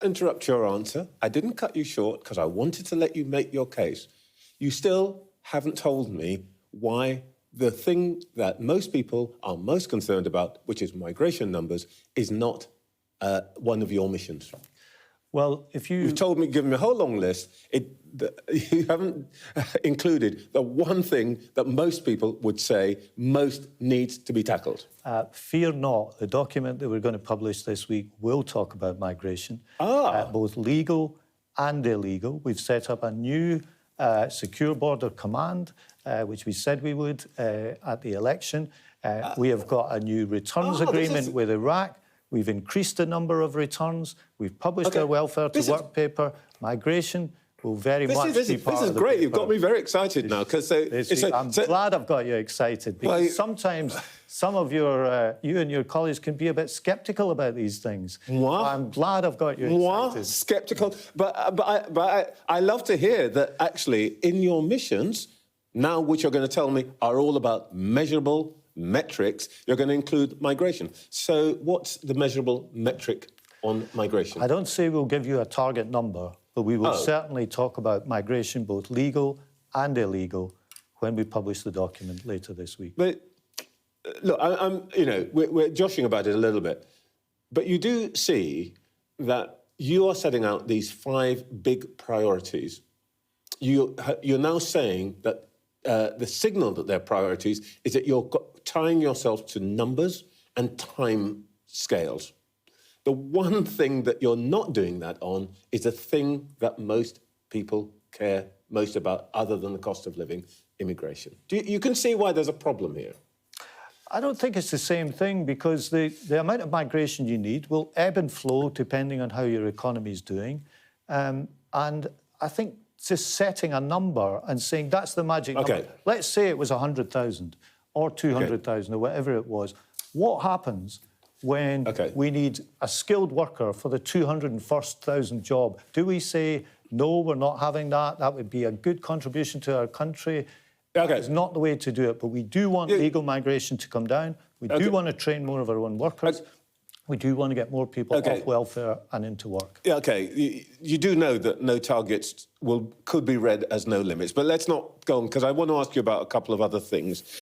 Interrupt your answer. I didn't cut you short because I wanted to let you make your case. You still haven't told me why the thing that most people are most concerned about, which is migration numbers, is not one of your missions. Well, if You've told me, given me a whole long list, you haven't included the one thing that most people would say most needs to be tackled. Fear not, the document that we're going to publish this week will talk about migration, both legal and illegal. We've set up a new secure border command, which we said we would at the election. We have got a new returns agreement with Iraq. We've increased the number of returns. We've published our welfare to work paper. Migration will very much be part of This is great. You've got me very excited now. I'm glad I've got you excited because sometimes some of you and your colleagues can be a bit sceptical about these things. I'm glad I've got you excited. Sceptical? But I love to hear that actually in your missions, now which you're going to tell me are all about measurable metrics, you're going to include migration. So what's the measurable metric on migration? I don't say we'll give you a target number, but we will certainly talk about migration, both legal and illegal, when we publish the document later this week. But look, we're joshing about it a little bit, but you do see that you are setting out these 5 big priorities. You're now saying that the signal that they're priorities is that you're tying yourself to numbers and time scales. The one thing that you're not doing that on is the thing that most people care most about other than the cost of living, immigration. You can see why there's a problem here. I don't think it's the same thing because the amount of migration you need will ebb and flow depending on how your economy is doing. And I think just setting a number and saying that's the magic number. Let's say it was 100,000 or 200,000 or whatever it was. What happens when we need a skilled worker for the 201,000 job? Do we say, no, we're not having that? That would be a good contribution to our country. It's not the way to do it, but we do want legal migration to come down. We do want to train more of our own workers. We do want to get more people off welfare and into work. You do know that no targets could be read as no limits, but let's not go on, because I want to ask you about a couple of other things.